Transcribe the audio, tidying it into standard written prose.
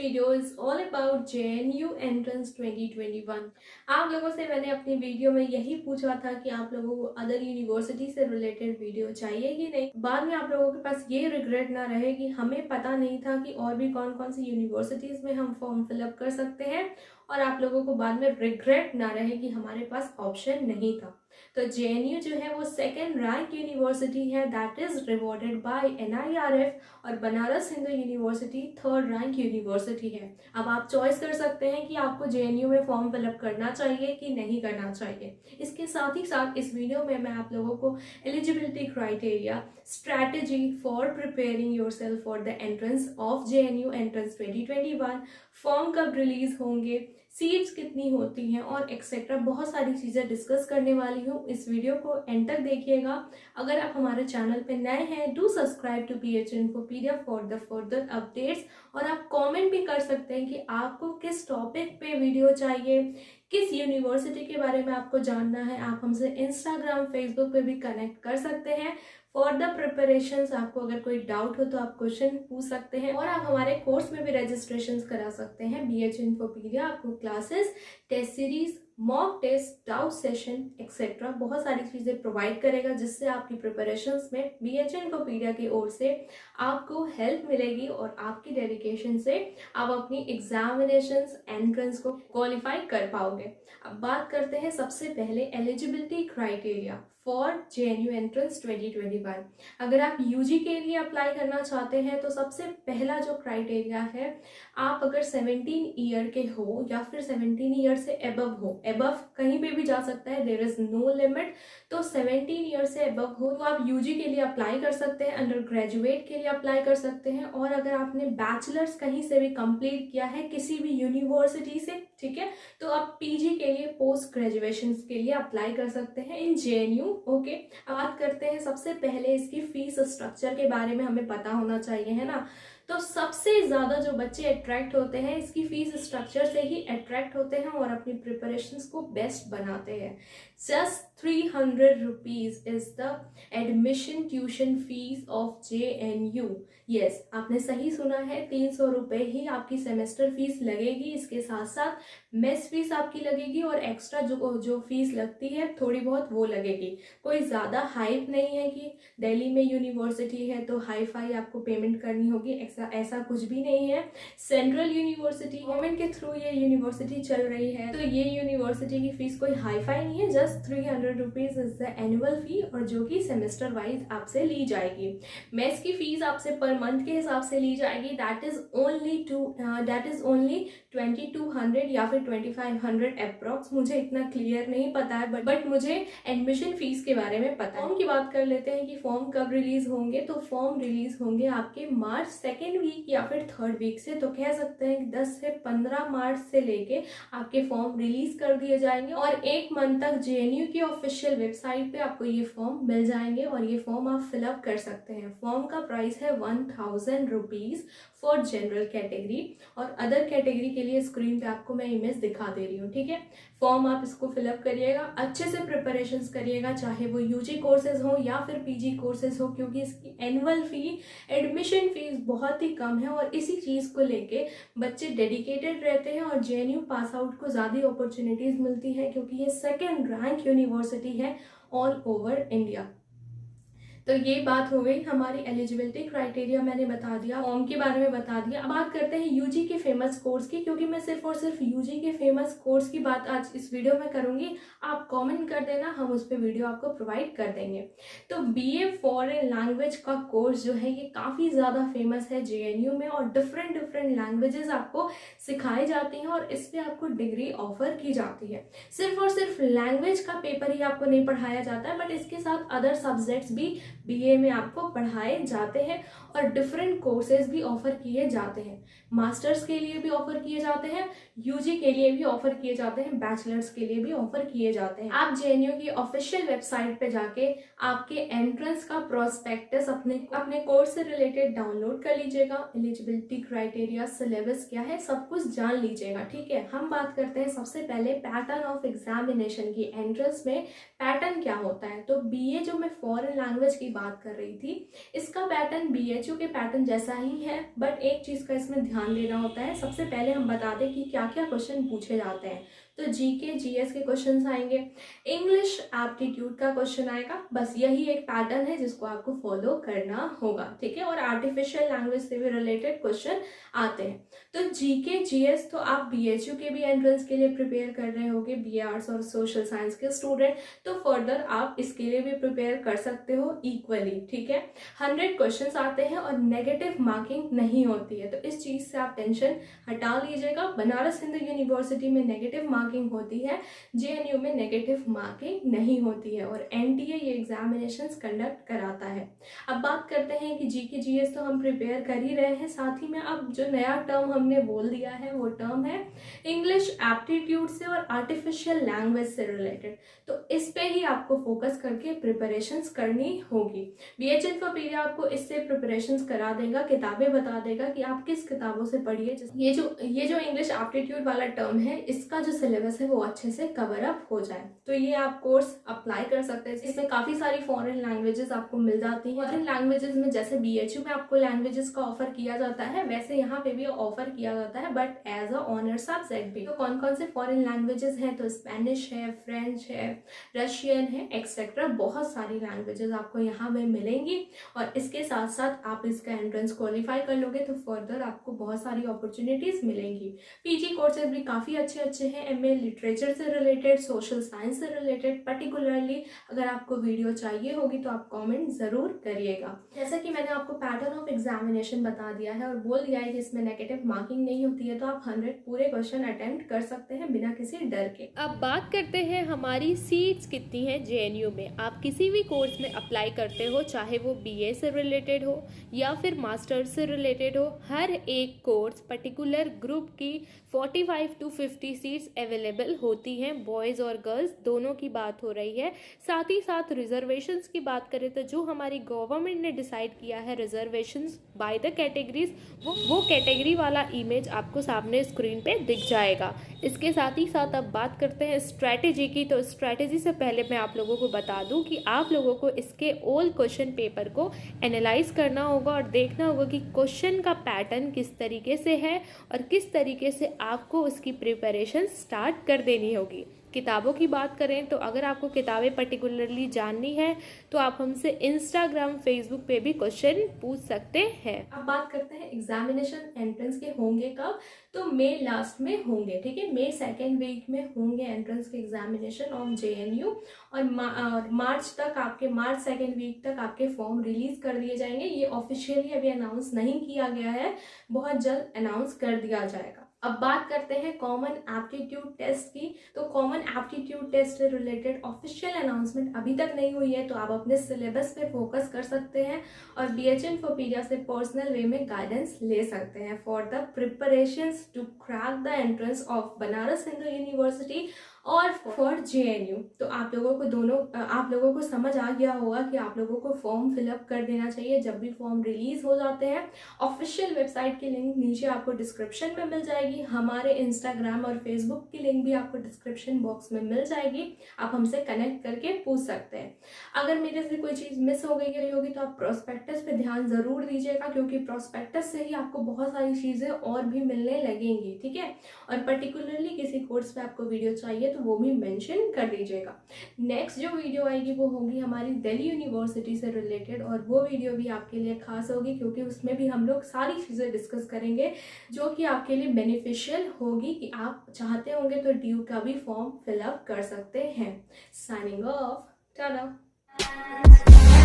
video is all about JNU Entrance 2021। आप लोगों से मैंने अपनी वीडियो में यही पूछा था कि आप लोगों को अदर यूनिवर्सिटी से रिलेटेड वीडियो चाहिए कि नहीं। बाद में आप लोगों के पास ये रिग्रेट ना रहे कि हमें पता नहीं था कि और भी कौन कौन सी यूनिवर्सिटीज़ में हम फॉर्म फिलअप कर सकते हैं, और आप लोगों को बाद में रिग्रेट ना रहे कि हमारे पास ऑप्शन नहीं था। तो JNU जो है वो सेकेंड रैंक यूनिवर्सिटी है, that is rewarded by NIRF, और Banaras Hindu university third rank university है। अब आप चॉइस कर सकते हैं कि आपको JNU में फॉर्म फिलअप करना चाहिए कि नहीं करना चाहिए। इसके साथ ही साथ इस वीडियो में मैं आप लोगों को eligibility criteria, strategy for preparing yourself for the entrance of JNU entrance 2021, form कब रिलीज होंगे, सीट्स कितनी होती हैं और एक्सेट्रा बहुत सारी चीज़ें डिस्कस करने वाली हूँ। इस वीडियो को एंड तक देखिएगा। अगर आप हमारे चैनल पे नए हैं, do subscribe to PH Infopedia for the further updates. और आप कमेंट भी कर सकते हैं कि आपको किस टॉपिक पे वीडियो चाहिए, किस यूनिवर्सिटी के बारे में आपको जानना है। आप हमसे इंस्टाग्राम, फेसबुक पे भी कनेक्ट कर सकते हैं। फॉर द प्रिपरेशंस आपको अगर कोई डाउट हो तो आप क्वेश्चन पूछ सकते हैं, और आप हमारे कोर्स में भी रजिस्ट्रेशन करा सकते हैं। BH Infopedia आपको classes, test series, mock test, doubt session etcetera बहुत सारी चीज़ें प्रोवाइड करेगा, जिससे आपकी प्रिपरेशंस में BH Infopedia की ओर से आपको हेल्प मिलेगी, और आपकी डेडिकेशन से आप अपनी एग्जामिनेशंस, एंट्रेंस को क्वालिफाई कर पाओगे। अब बात करते हैं सबसे पहले eligibility criteria for JNU entrance 2021। अगर आप UG के लिए अप्लाई करना चाहते हैं तो सबसे पहला जो क्राइटेरिया है, आप अगर 17 ईयर के हो या फिर 17 ईयर से एबव हो, एबव कहीं पे भी जा सकता है, देयर इज नो लिमिट। तो 17 ईयर से एबव हो तो आप UG के लिए अप्लाई कर सकते हैं, अंडर ग्रेजुएट के लिए अप्लाई कर सकते हैं, और अगर आपने बैचलर्स कहीं से भी कंप्लीट किया है किसी भी यूनिवर्सिटी से, ठीक है, तो आप PG के लिए, पोस्ट ग्रेजुएशन के लिए अप्लाई कर सकते हैं इन JNU। ओके, अब बात करते हैं सबसे पहले इसकी फीस स्ट्रक्चर के बारे में, हमें पता होना चाहिए, है ना। तो सबसे ज़्यादा जो बच्चे अट्रैक्ट होते हैं इसकी फीस स्ट्रक्चर से ही अट्रैक्ट होते हैं और अपनी प्रिपरेशंस को बेस्ट बनाते हैं। Just 300 rupees is the admission tuition fees of JNU। Yes, आपने सही सुना है, 300 रुपये ही आपकी सेमेस्टर फीस लगेगी। इसके साथ साथ मेस फीस आपकी लगेगी, और एक्स्ट्रा जो फीस लगती है थोड़ी बहुत वो लगेगी। कोई ज़्यादा हाइप नहीं है कि दिल्ली में यूनिवर्सिटी है तो हाई फाई आपको पेमेंट करनी होगी, ऐसा कुछ भी नहीं है। सेंट्रल यूनिवर्सिटी, गवर्नमेंट के थ्रू ये यूनिवर्सिटी चल रही है, तो ये यूनिवर्सिटी की फीस कोई हाई फाई नहीं है। Just 300 rupees is the annual फी, और जो कि सेमेस्टर वाइज आपसे ली जाएगी। मेस की फीस आपसे पर मंथ के हिसाब से ली जाएगी, दैट इज ओनली 2200 या फिर 2500 अप्रॉक्स। मुझे इतना क्लियर नहीं पता है, बट मुझे एडमिशन फीस के बारे में पता है। फॉर्म की बात कर लेते हैं कि फॉर्म कब रिलीज होंगे। तो फॉर्म रिलीज होंगे आपके मार्च सेकेंड वीक या फिर थर्ड वीक से। तो कह सकते हैं कि 10 से 15 मार्च से लेके आपके फॉर्म रिलीज कर दिए जाएंगे, और एक मंथ तक JNU की ऑफिशियल वेबसाइट पे आपको ये फॉर्म मिल जाएंगे, और ये फॉर्म आप फिलअप कर सकते हैं। फॉर्म का प्राइस है 1000 रुपीज फॉर जनरल कैटेगरी, और अदर कैटेगरी के लिए स्क्रीन पे आपको मैं इमेज दिखा दे रही हूँ, ठीक है। फॉर्म आप इसको फिलअप करिएगा, अच्छे से प्रिपरेशंस करिएगा, चाहे वो UG कोर्सेज हो या फिर PG कोर्सेज हो, क्योंकि इसकी एनुअल फी, एडमिशन फीस बहुत ही कम है, और इसी चीज़ को लेके बच्चे डेडिकेटेड रहते हैं, और JNU पास आउट को ज़्यादा अपॉर्चुनिटीज़ मिलती है, क्योंकि ये सेकेंड रैंक यूनिवर्सिटी है ऑल ओवर इंडिया। तो ये बात हो गई हमारी एलिजिबिलिटी क्राइटेरिया, मैंने बता दिया, फॉर्म के बारे में बता दिया। अब बात करते हैं UG के फेमस कोर्स की, क्योंकि मैं सिर्फ और सिर्फ UG के फेमस कोर्स की बात आज इस वीडियो में करूंगी। आप कमेंट कर देना, हम उस पर वीडियो आपको प्रोवाइड कर देंगे। तो BA फॉरेन लैंग्वेज का कोर्स जो है ये काफ़ी ज़्यादा फेमस है JNU में, और डिफरेंट लैंग्वेजेस आपको सिखाई जाती हैं, और इस पर आपको डिग्री ऑफर की जाती है। सिर्फ और सिर्फ लैंग्वेज का पेपर ही आपको नहीं पढ़ाया जाता है, बट इसके साथ अदर सब्जेक्ट्स भी BA में आपको पढ़ाए जाते हैं, और डिफरेंट कोर्सेज भी ऑफर किए जाते हैं। मास्टर्स के लिए भी ऑफर किए जाते हैं, UG के लिए भी ऑफर किए जाते हैं, बैचलर्स के लिए भी ऑफर किए जाते हैं। आप JNU की ऑफिशियल वेबसाइट पे जाके आपके एंट्रेंस का प्रोस्पेक्टस अपने कोर्स से रिलेटेड डाउनलोड कर लीजिएगा। एलिजिबिलिटी क्राइटेरिया, सिलेबस क्या है, सब कुछ जान लीजिएगा, ठीक है। हम बात करते हैं सबसे पहले पैटर्न ऑफ एग्जामिनेशन की। एंट्रेंस में पैटर्न क्या होता है। तो BA जो मैं फॉरेन लैंग्वेज की बात कर रही थी। इसका पैटर्न BHU के पैटर्न जैसा ही है, बट एक चीज़ का इसमें ध्यान देना होता है। सबसे पहले हम बता दें कि क्या क्या क्वेश्चन पूछे जाते हैं। तो GK GS के क्वेश्चन आएंगे, इंग्लिश एप्टीट्यूड का क्वेश्चन आएगा। बस यही एक पैटर्न है जिसको आपको फॉलो करना होगा, ठीक है। और आर्टिफिशियल लैंग्वेज से भी रिलेटेड क्वेश्चन आते हैं। तो GK GS तो आप BHU के भी एंट्रेंस के लिए प्रिपेयर कर रहे होगे, BA आर्ट्स और सोशल साइंस के स्टूडेंट, तो फर्दर आप इसके लिए भी प्रिपेयर कर सकते हो इक्वली, ठीक है। 100 क्वेश्चंस आते हैं और नेगेटिव मार्किंग नहीं होती है, तो इस चीज़ से आप टेंशन हटा लीजिएगा। बनारस हिंदू यूनिवर्सिटी में नेगेटिव मार्किंग होती है, JNU में नेगेटिव मार्किंग नहीं होती है, और NTA ये एग्जामिनेशंस कंडक्ट कराता है। अब बात करते हैं कि GK GS तो हम प्रिपेयर कर ही रहे हैं, साथ ही में अब जो नया टर्म हमने बोल दिया है वो टर्म है इंग्लिश एप्टीट्यूड से और आर्टिफिशियल लैंग्वेज से रिलेटेड। तो इस पे ही आपको फोकस करके प्रिपरेशंस करनी होगी। BH Infopedia आपको इससे प्रिपरेशंस करा देगा, किताबें बता देगा कि आप किस किताबों से पढ़िए। ये जो इंग्लिश एप्टीट्यूड वाला टर्म है, इसका जो सिलेबस है वो अच्छे से कवर अप हो जाए, तो ये आप कोर्स अप्लाई कर सकते हैं। इसमें काफ़ी सारी फॉरेन लैंग्वेजेस आपको मिल जाती हैं। फॉरेन लैंग्वेजेस में जैसे BHU में आपको लैंग्वेजेस का ऑफर किया जाता है, वैसे यहाँ पे भी ऑफर किया जाता है, but as a honour subject भी। तो कौन कौन से फॉरेन लैंग्वेजेस हैं, तो स्पेनिश है, फ्रेंच है, रशियन है, एक्सेट्रा। बहुत सारी लैंग्वेजेस आपको यहाँ पे मिलेंगी, और इसके साथ साथ आप इसका एंट्रेंस क्वालिफाई कर लोगे तो फर्दर आपको बहुत सारी अपॉर्चुनिटीज मिलेंगी। PG कोर्सेज भी काफ़ी अच्छे हैं, MA लिटरेचर से रिलेटेड, सोशल साइंस से रिलेटेड। पर्टिकुलरली अगर आपको वीडियो चाहिए होगी तो आप कमेंट ज़रूर करिएगा। जैसा कि मैंने आपको पैटर्न ऑफ एग्जामिनेशन बता दिया है और बोल दिया है कि इसमें नेगेटिव मार्किंग नहीं होती है, तो आप 100 पूरे क्वेश्चन अटेम्प्ट कर सकते हैं बिना किसी डर के। अब बात करते हैं हमारी सीट्स कितनी है JNU में। आप किसी भी कोर्स में अप्लाई करते हो, चाहे वो BA से रिलेटेड हो या फिर मास्टर्स से रिलेटेड हो, हर एक कोर्स पर्टिकुलर ग्रुप की 45 to 50 सीट्स अवेलेबल होती हैं, बॉयज़ और गर्ल्स दोनों की बात हो रही है। साथ ही साथ रिजर्वेशंस की बात करें तो जो हमारी गवर्नमेंट ने डिसाइड किया है रिजर्वेशंस बाय द कैटेगरीज, वो कैटेगरी वाला इमेज आपको सामने स्क्रीन पे दिख जाएगा। इसके साथ ही साथ अब बात करते हैं स्ट्रैटेजी की। तो स्ट्रैटेजी से पहले मैं आप लोगों को बता दूं कि आप लोगों को इसके ओल्ड क्वेश्चन पेपर को एनालाइज करना होगा और देखना होगा कि क्वेश्चन का पैटर्न किस तरीके से है और किस तरीके से आपको उसकी प्रिपरेशन स्टार्ट कर देनी होगी। किताबों की बात करें तो अगर आपको किताबें पर्टिकुलरली जाननी है तो आप हमसे इंस्टाग्राम, फेसबुक पे भी क्वेश्चन पूछ सकते हैं। अब बात करते हैं एग्जामिनेशन एंट्रेंस के होंगे कब, तो मई लास्ट में होंगे, ठीक है। मई 2nd वीक में होंगे एंट्रेंस के एग्जामिनेशन ऑफ JNU, और मार्च 2nd वीक तक आपके फॉर्म रिलीज कर दिए जाएंगे। ये ऑफिशियली अभी अनाउंस नहीं किया गया है, बहुत जल्द अनाउंस कर दिया जाएगा। अब बात करते हैं कॉमन एप्टीट्यूड टेस्ट की। तो कॉमन एप्टीट्यूड टेस्ट से रिलेटेड ऑफिशियल अनाउंसमेंट अभी तक नहीं हुई है, तो आप अपने सिलेबस पे फोकस कर सकते हैं और BH Infopedia से पर्सनल वे में गाइडेंस ले सकते हैं for the preparations to crack the entrance of Banaras Hindu university और फॉर JNU। तो आप लोगों को समझ आ गया होगा कि आप लोगों को फॉर्म फिलअप कर देना चाहिए जब भी फॉर्म रिलीज हो जाते हैं। ऑफिशियल वेबसाइट की लिंक नीचे आपको डिस्क्रिप्शन में मिल जाएगी, हमारे इंस्टाग्राम और फेसबुक की लिंक भी आपको डिस्क्रिप्शन बॉक्स में मिल जाएगी, आप हमसे कनेक्ट करके पूछ सकते हैं। अगर मेरे से कोई चीज़ मिस हो गई होगी तो आप प्रोस्पेक्टस पे ध्यान ज़रूर दीजिएगा, क्योंकि प्रोस्पेक्टस से ही आपको बहुत सारी चीज़ें और भी मिलने लगेंगी, ठीक है। और पर्टिकुलरली किसी कोर्स पे आपको वीडियो चाहिए तो वो भी मेंशन कर दीजिएगा। नेक्स्ट जो वीडियो आएगी वो होगी हमारी दिल्ली यूनिवर्सिटी से रिलेटेड, और वो वीडियो भी आपके लिए खास होगी क्योंकि उसमें भी हम लोग सारी चीज़ें डिस्कस करेंगे जो कि आपके लिए बेनिफिशियल होगी कि आप चाहते होंगे तो ड्यू का भी फॉर्म फिलअप कर सकते हैं। Signing off, Tata.